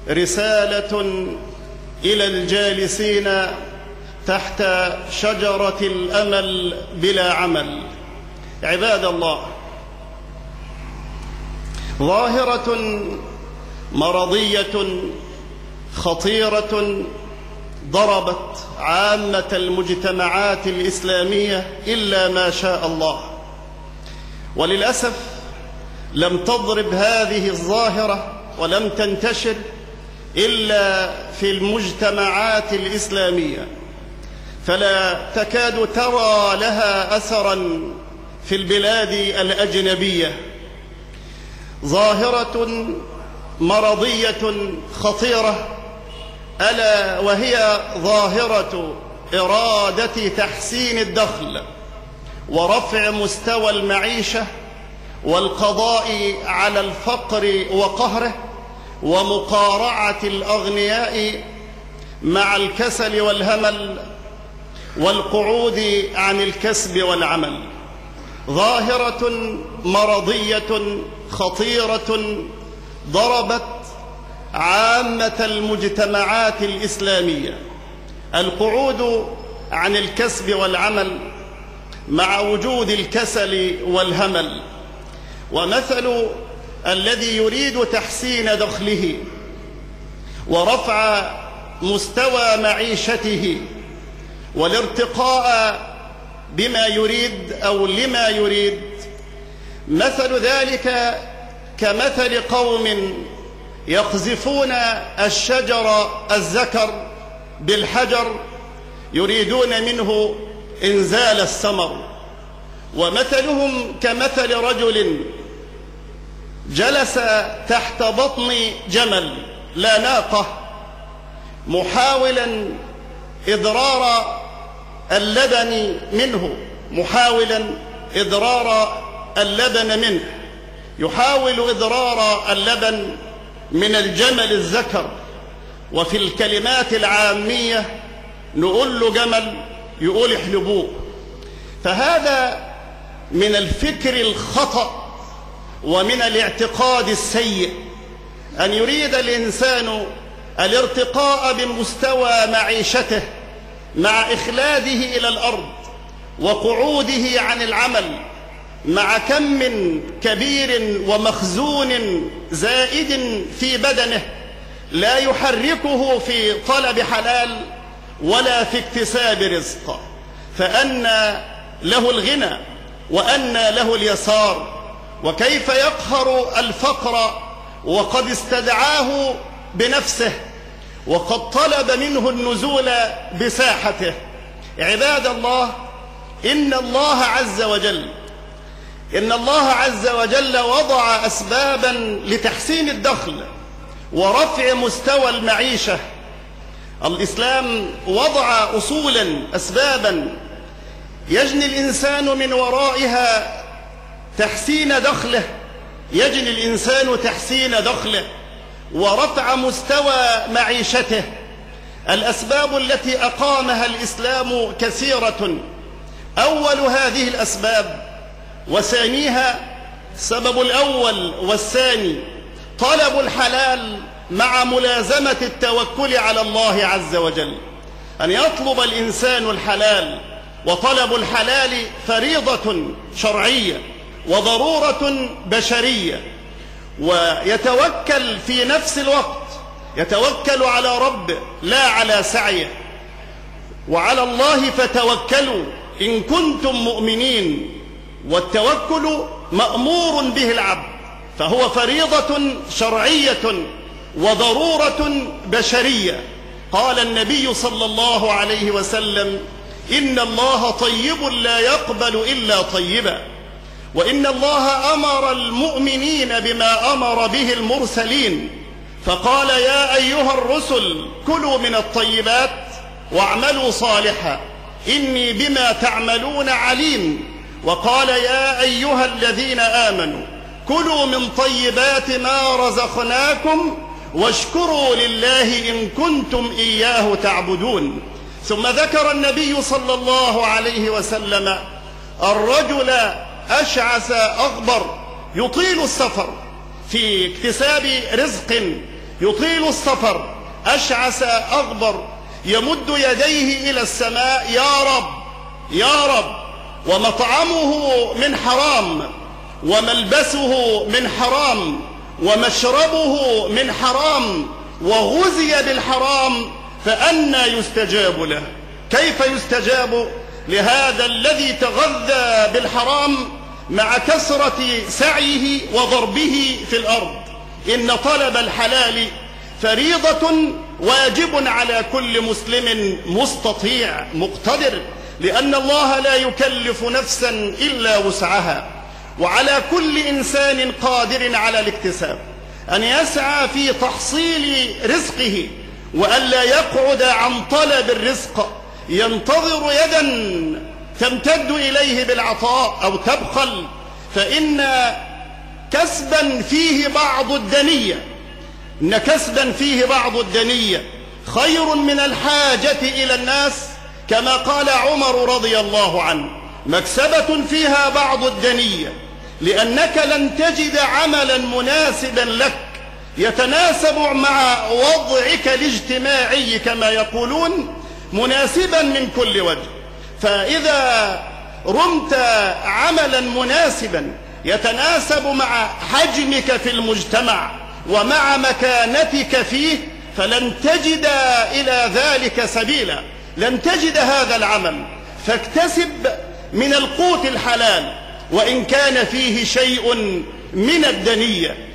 رسالة إلى الجالسين تحت شجرة الأمل بلا عمل. عباد الله، ظاهرة مرضية خطيرة ضربت عامة المجتمعات الإسلامية إلا ما شاء الله، وللأسف لم تضرب هذه الظاهرة ولم تنتشر إلا في المجتمعات الإسلامية، فلا تكاد ترى لها أثراً في البلاد الأجنبية. ظاهرة مرضية خطيرة، ألا وهي ظاهرة إرادة تحسين الدخل ورفع مستوى المعيشة والقضاء على الفقر وقهره ومقارعة الأغنياء مع الكسل والهمل والقعود عن الكسب والعمل. ظاهرة مرضية خطيرة ضربت عامة المجتمعات الإسلامية، القعود عن الكسب والعمل مع وجود الكسل والهمل. ومثل الذي يريد تحسين دخله ورفع مستوى معيشته والارتقاء بما يريد أو لما يريد، مثل ذلك كمثل قوم يقذفون الشجر الذكر بالحجر يريدون منه إنزال الثمر، ومثلهم كمثل رجل جلس تحت بطن جمل لا ناقة محاولا إضرار اللبن منه، يحاول إضرار اللبن من الجمل الذكر. وفي الكلمات العامية نقول له جمل يقول احلبوه. فهذا من الفكر الخطأ ومن الاعتقاد السيء أن يريد الإنسان الارتقاء بمستوى معيشته مع إخلاده إلى الأرض وقعوده عن العمل مع كم كبير ومخزون زائد في بدنه لا يحركه في طلب حلال ولا في اكتساب رزق، فأن له الغنى وأن له اليسار، وكيف يقهر الفقر وقد استدعاه بنفسه وقد طلب منه النزول بساحته. عباد الله، إن الله عز وجل وضع أسبابا لتحسين الدخل ورفع مستوى المعيشة. الإسلام وضع أصولا أسبابا يجني الإنسان من ورائها تحسين دخله ورفع مستوى معيشته. الأسباب التي أقامها الإسلام كثيرة، أول هذه الأسباب وثانيها، السبب الأول والثاني طلب الحلال مع ملازمة التوكل على الله عز وجل، أن يطلب الإنسان الحلال، وطلب الحلال فريضة شرعية وضرورة بشرية، ويتوكل في نفس الوقت، يتوكل على ربه لا على سعيه. وعلى الله فتوكلوا إن كنتم مؤمنين، والتوكل مأمور به العبد، فهو فريضة شرعية وضرورة بشرية. قال النبي صلى الله عليه وسلم: إن الله طيب لا يقبل إلا طيبا، وإن الله أمر المؤمنين بما أمر به المرسلين، فقال: يا أيها الرسل كلوا من الطيبات واعملوا صالحا إني بما تعملون عليم. وقال: يا أيها الذين آمنوا كلوا من طيبات ما رزقناكم واشكروا لله إن كنتم إياه تعبدون. ثم ذكر النبي صلى الله عليه وسلم الرجل أشعث أغبر يطيل السفر في اكتساب رزق يطيل السفر أشعث أغبر يمد يديه إلى السماء: يا رب يا رب. ومطعمه من حرام، وملبسه من حرام، ومشربه من حرام، وغذي بالحرام، فأنى يستجاب له؟ كيف يستجاب لهذا الذي تغذى بالحرام مع كثرة سعيه وضربه في الأرض؟ إن طلب الحلال فريضة واجب على كل مسلم مستطيع مقتدر، لأن الله لا يكلف نفسا إلا وسعها، وعلى كل إنسان قادر على الاكتساب أن يسعى في تحصيل رزقه، وألا يقعد عن طلب الرزق ينتظر يدا تمتد إليه بالعطاء أو تبخل، فإن كسبا فيه بعض الدنية خير من الحاجة إلى الناس، كما قال عمر رضي الله عنه: مكسبة فيها بعض الدنية، لأنك لن تجد عملا مناسبا لك يتناسب مع وضعك الاجتماعي كما يقولون، مناسبا من كل وجه. فإذا رمت عملا مناسبا يتناسب مع حجمك في المجتمع ومع مكانتك فيه، فلن تجد إلى ذلك سبيلا، لن تجد هذا العمل. فاكتسب من القوت الحلال وإن كان فيه شيء من الدنية.